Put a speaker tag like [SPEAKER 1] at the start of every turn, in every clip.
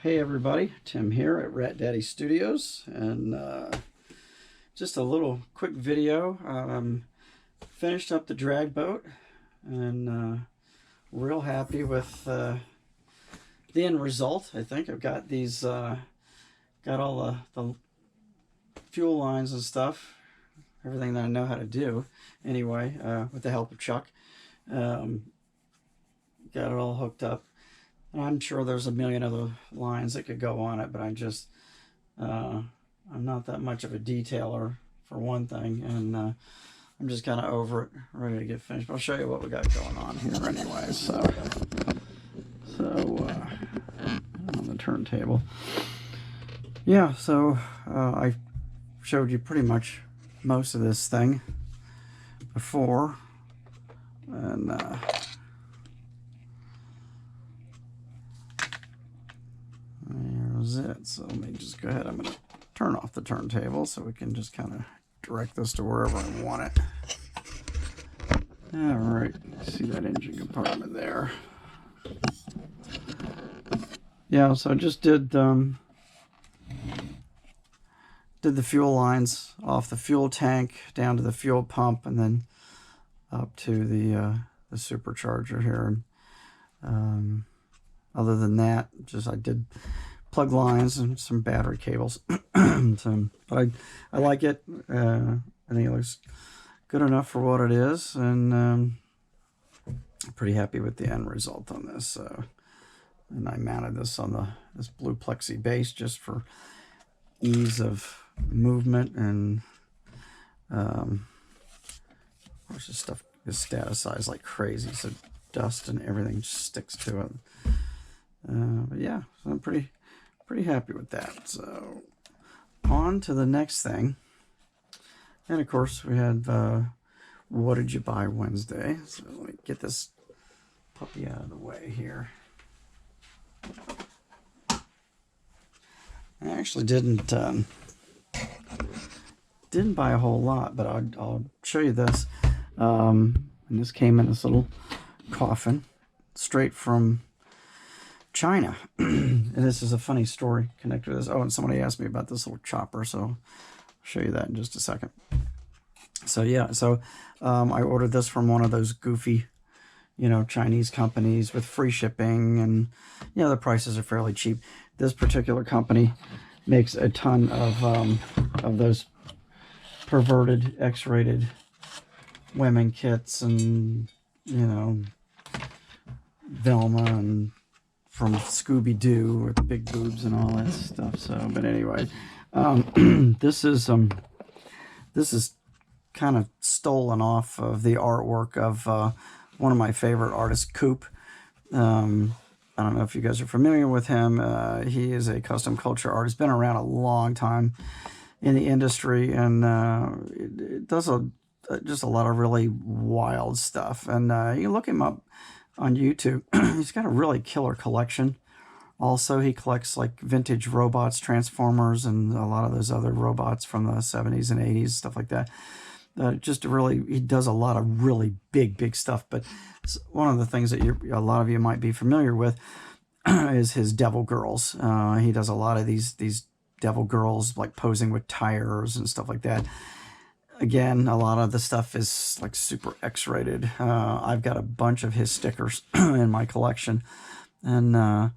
[SPEAKER 1] Hey everybody, Tim here at Rat Daddy Studios, and just a little quick video. Finished up the drag boat, and real happy with the end result. I think I've got these, got all the fuel lines and stuff, everything that I know how to do anyway, with the help of Chuck. Got it all hooked up. I'm sure there's a million other lines that could go on it, but I'm not that much of a detailer for one thing, and I'm just kind of over it, ready to get finished. But I'll show you what we got going on here anyway. So on the turntable. Yeah, so I showed you pretty much most of this thing before, and there's it. So let me just go ahead. I'm going to turn off the turntable so we can just kind of direct this to wherever I want it. All right, see that engine compartment there. Yeah, so I just did the fuel lines off the fuel tank down to the fuel pump, and then up to the supercharger here. And other than that, just I did plug lines and some battery cables. But I like it. I think it looks good enough for what it is, and I'm pretty happy with the end result on this. And I mounted this on this blue plexi base just for ease of movement, and of course this stuff is staticized like crazy, so dust and everything sticks to it. But yeah, so I'm pretty happy with that. So on to the next thing. And of course we had what did you buy Wednesday? So let me get this puppy out of the way here. I actually didn't buy a whole lot, but I'll show you this. And this came in this little coffin straight from China. And this is a funny story connected to this. Oh, and somebody asked me about this little chopper, so I'll show you that in just a second. So yeah, I ordered this from one of those goofy, Chinese companies with free shipping, and the prices are fairly cheap. This particular company makes a ton of those perverted X-rated women kits, and Velma, and from Scooby-Doo with big boobs and all that stuff. So, but anyway, this is kind of stolen off of the artwork of one of my favorite artists, Coop. I don't know if you guys are familiar with him. He is a custom culture artist, been around a long time in the industry, and it does just a lot of really wild stuff. And you can look him up on YouTube. He's got a really killer collection. Also, he collects like vintage robots, Transformers, and a lot of those other robots from the 70s and 80s, stuff like that. He does a lot of really big stuff. But one of the things that a lot of you might be familiar with is his Devil Girls. He does a lot of these Devil Girls, like posing with tires and stuff like that. Again, a lot of the stuff is like super X-rated. I've got a bunch of his stickers in my collection, and a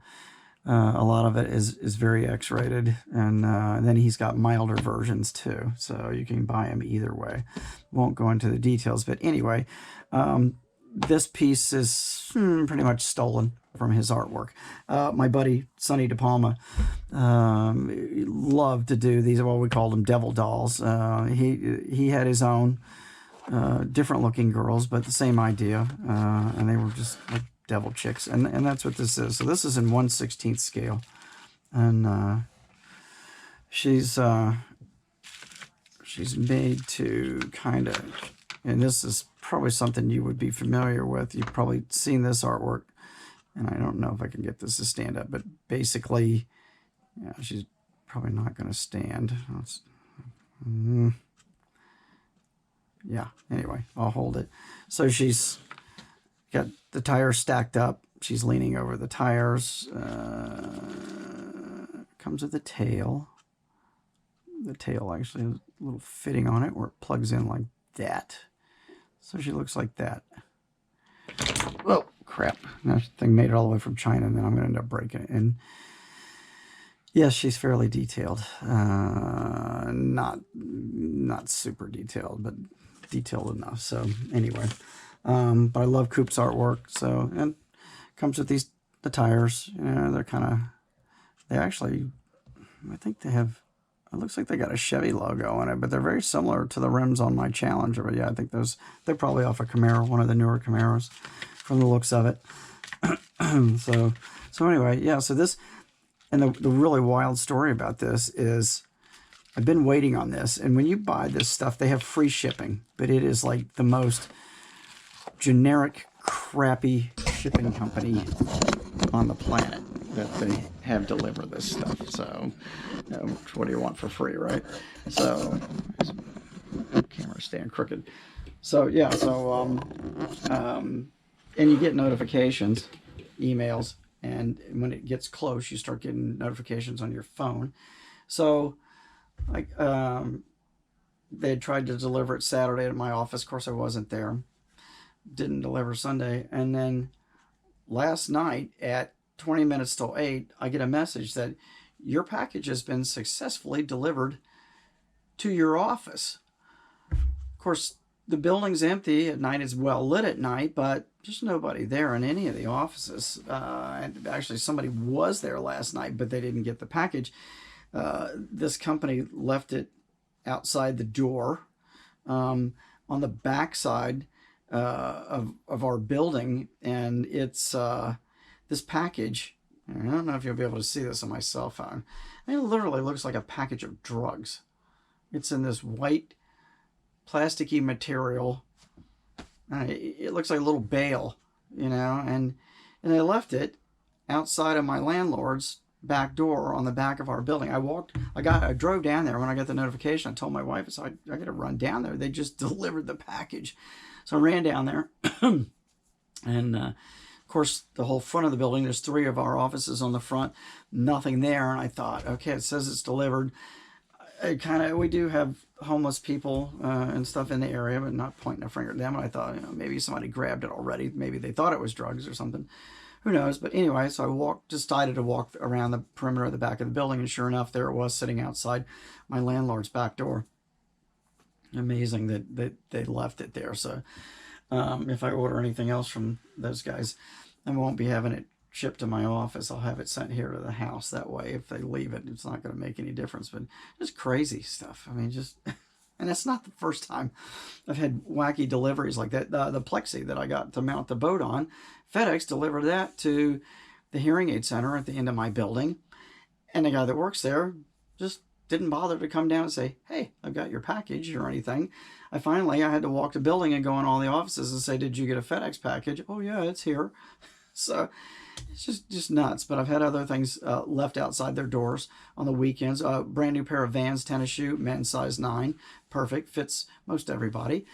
[SPEAKER 1] lot of it is very X-rated. And then he's got milder versions too, so you can buy them either way. Won't go into the details, but anyway, this piece is pretty much stolen from his artwork. My buddy Sonny DePalma loved to do these. Well, we called them devil dolls. He had his own different looking girls, but the same idea, and they were just like devil chicks, and that's what this is. So this is in 1/16 scale, and she's made to kind of, and this is probably something you would be familiar with. You've probably seen this artwork, and I don't know if I can get this to stand up, but basically, yeah, she's probably not going to stand. Yeah, anyway, I'll hold it. So she's got the tires stacked up. She's leaning over the tires. comes with a tail. The tail actually has a little fitting on it where it plugs in like that. So she looks like that. Oh, crap. That thing made it all the way from China, and then I'm going to end up breaking it. And yes, she's fairly detailed. Not super detailed, but detailed enough. So anyway, but I love Coop's artwork. So, and comes with the tires. You know, they actually, I think they have, it looks like they got a Chevy logo on it, but they're very similar to the rims on my Challenger. But yeah, I think they're probably off a Camaro, one of the newer Camaros from the looks of it. So anyway, yeah, so this, and the really wild story about this is I've been waiting on this. And when you buy this stuff, they have free shipping, but it is like the most generic, crappy shipping company on the planet that they have delivered this stuff. So, what do you want for free, right? So, camera stand crooked. So yeah, and you get notifications, emails, and when it gets close, you start getting notifications on your phone. So, like, they had tried to deliver it Saturday at my office. Of course, I wasn't there. Didn't deliver Sunday, and then last night at 20 minutes till 8, I get a message that your package has been successfully delivered to your office. Of course, the building's empty at night. It's well lit at night, but there's nobody there in any of the offices. And actually, somebody was there last night, but they didn't get the package. This company left it outside the door on the back side of our building, and it's this package. I don't know if you'll be able to see this on my cell phone. It literally looks like a package of drugs. It's in this white plasticky material. It looks like a little bale, you know, and they left it outside of my landlord's back door on the back of our building. I drove down there. When I got the notification, I told my wife, so I got to run down there. They just delivered the package. So I ran down there, and of course, the whole front of the building, there's 3 of our offices on the front, nothing there. And I thought, okay, it says it's delivered. We do have homeless people and stuff in the area, but not pointing a finger at them. And I thought, maybe somebody grabbed it already. Maybe they thought it was drugs or something. Who knows? But anyway, so I decided to walk around the perimeter of the back of the building, and sure enough, there it was sitting outside my landlord's back door. Amazing that they left it there. So if I order anything else from those guys, I won't be having it shipped to my office. I'll have it sent here to the house. That way, if they leave it, it's not going to make any difference. But just crazy stuff. I mean, and it's not the first time I've had wacky deliveries like that. The Plexi that I got to mount the boat on, FedEx delivered that to the hearing aid center at the end of my building. And the guy that works there just didn't bother to come down and say, hey, I've got your package or anything. I had to walk the building and go in all the offices and say, did you get a FedEx package? Oh, yeah, it's here. So it's just nuts. But I've had other things left outside their doors on the weekends. A brand new pair of Vans tennis shoe, men's size 9. Perfect. Fits most everybody,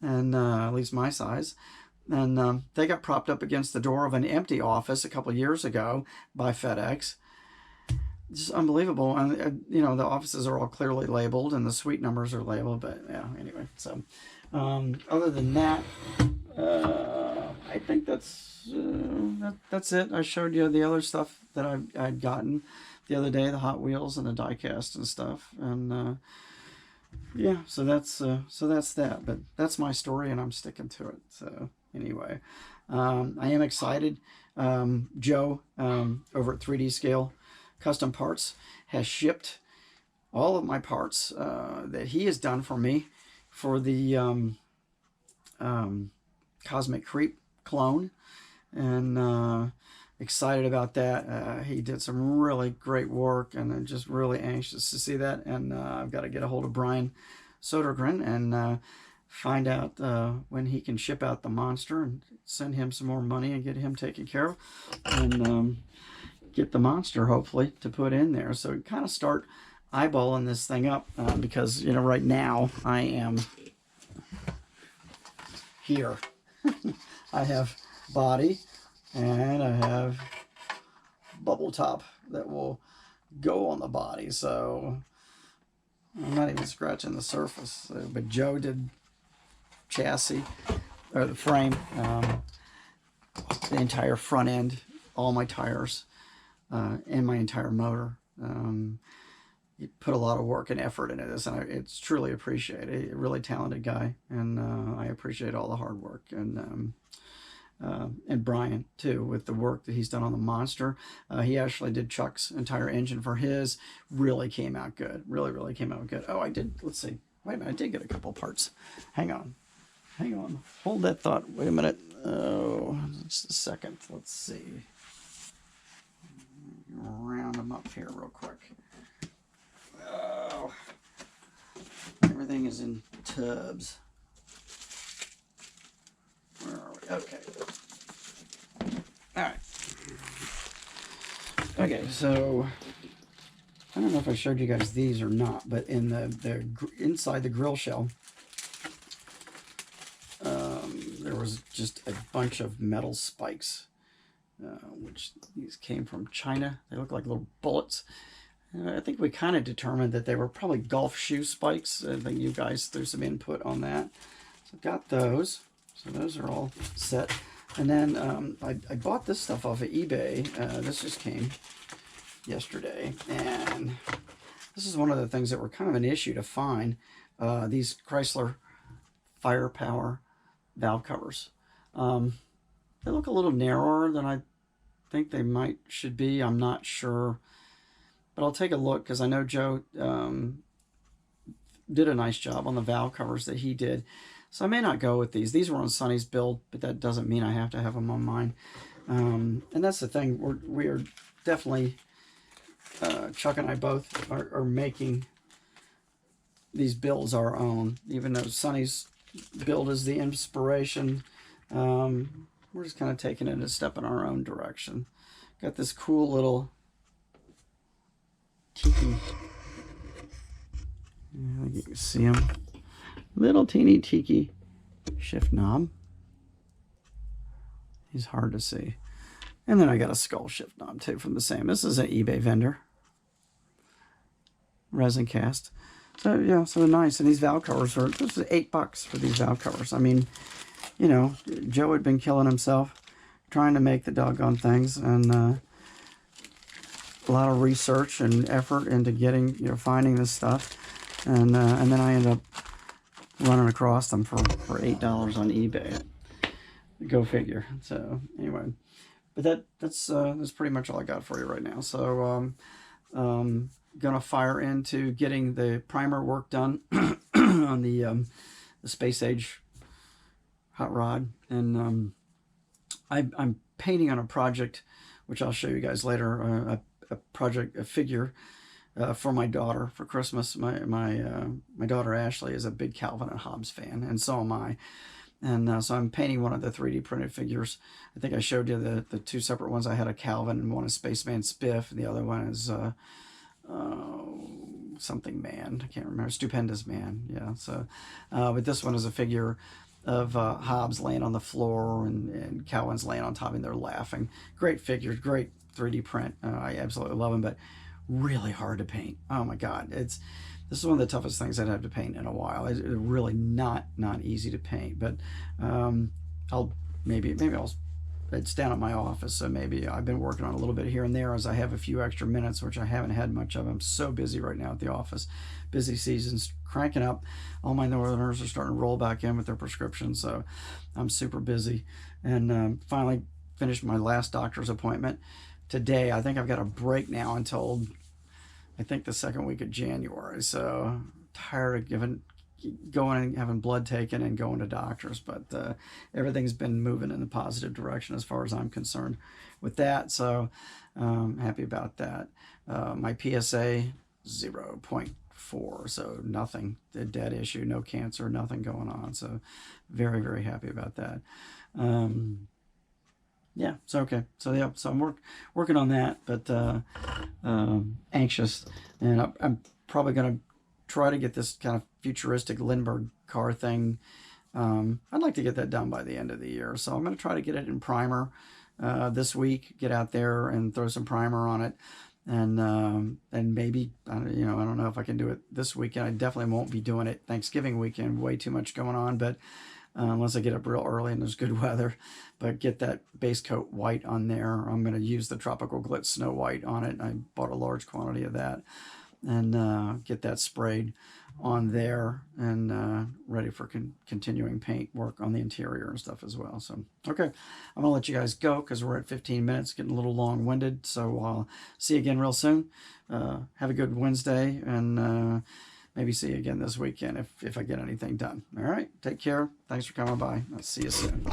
[SPEAKER 1] and at least my size. And they got propped up against the door of an empty office a couple of years ago by FedEx. Just unbelievable. And, the offices are all clearly labeled and the suite numbers are labeled. But, yeah, anyway. So, other than that, I think that's it. I showed you the other stuff that I'd gotten the other day, the Hot Wheels and the die-cast and stuff. And, yeah, so that's that. But that's my story, and I'm sticking to it. So, anyway, I am excited. Joe over at 3D Scale Custom Parts has shipped all of my parts that he has done for me for the Cosmic Creep clone, and excited about that. He did some really great work, and I'm just really anxious to see that. And I've got to get a hold of Brian Sodergren and find out when he can ship out the monster and send him some more money and get him taken care of, and get the monster hopefully to put in there. So kind of start eyeballing this thing up because right now I am here. I have body and I have bubble top that will go on the body, so I'm not even scratching the surface. So, but Joe did chassis, or the frame, the entire front end, all my tires, and my entire motor. He put a lot of work and effort into this, and it's truly appreciated. A really talented guy, and I appreciate all the hard work. And Brian too, with the work that he's done on the Monster. He actually did Chuck's entire engine for his. Really came out good. Really came out good. Oh, I did. Let's see. Wait a minute. I did get a couple parts. Hang on. Hold that thought. Wait a minute. Oh, just a second. Let's see. Round them up here real quick. Oh, everything is in tubs. Where are we? Okay. All right. Okay, so I don't know if I showed you guys these or not, but in the inside the grill shell, there was just a bunch of metal spikes, which these came from China. They look like little bullets. I think we kind of determined that they were probably golf shoe spikes. I think you guys threw some input on that. So got those. So those are all set. And then I bought this stuff off of eBay. This just came yesterday. And this is one of the things that were kind of an issue to find. These Chrysler Firepower valve covers. They look a little narrower than I think they should be. I'm not sure. But I'll take a look because I know Joe did a nice job on the valve covers that he did. So I may not go with these. These were on Sonny's build, but that doesn't mean I have to have them on mine. And that's the thing. We are definitely, Chuck and I both are making these builds our own. Even though Sonny's build is the inspiration, we're just kind of taking it a step in our own direction. Got this cool little tiki. I think you can see him. Little teeny tiki shift knob. He's hard to see. And then I got a skull shift knob too from the same. This is an eBay vendor. Resin cast. So yeah, so nice. And these valve covers are, this is $8 for these valve covers. I mean, you know, Joe had been killing himself trying to make the doggone things, and a lot of research and effort into getting, you know, finding this stuff. And then I ended up running across them for $8 on eBay. Go figure. So anyway, but that's pretty much all I got for you right now. So gonna fire into getting the primer work done on the Space Age hot rod, and I'm painting on a project which I'll show you guys later. A figure for my daughter for Christmas. My daughter Ashley is a big Calvin and Hobbes fan, and so am I. And so I'm painting one of the 3D printed figures. I think I showed you the two separate ones. I had a Calvin, and one is Spaceman Spiff, and the other one is something man. I can't remember. Stupendous Man. Yeah. So, but this one is a figure of Hobbes laying on the floor, and Calvin's laying on top, and they're laughing. Great figures, great 3D print. I absolutely love them, but really hard to paint. Oh my God, this is one of the toughest things I'd have to paint in a while. It's really not easy to paint, but I'll maybe it's down at my office, so maybe I've been working on a little bit here and there as I have a few extra minutes, which I haven't had much of. I'm so busy right now at the office. Busy season's cranking up. All my Northerners are starting to roll back in with their prescriptions, so I'm super busy. And finally finished my last doctor's appointment today. I think I've got a break now until I think the second week of January. So tired of going and having blood taken and going to doctors, but everything's been moving in a positive direction as far as I'm concerned with that. So happy about that. My PSA 0.4, so nothing, a dead issue, no cancer, nothing going on. So very happy about that. Yeah, so okay, so yeah, so I'm working on that, but anxious, and I'm probably gonna try to get this kind of futuristic Lindbergh car thing. I'd like to get that done by the end of the year, so I'm gonna try to get it in primer this week. Get out there and throw some primer on it, and maybe I don't know if I can do it this weekend. I definitely won't be doing it Thanksgiving weekend. Way too much going on, but unless I get up real early and there's good weather. But get that base coat white on there. I'm going to use the Tropical Glitz Snow White on it. I bought a large quantity of that, and get that sprayed on there, and ready for continuing paint work on the interior and stuff as well. So, okay, I'm gonna let you guys go because we're at 15 minutes, getting a little long-winded. So I'll see you again real soon. Have a good Wednesday, and maybe see you again this weekend if I get anything done. All right, take care. Thanks for coming by. I'll see you soon.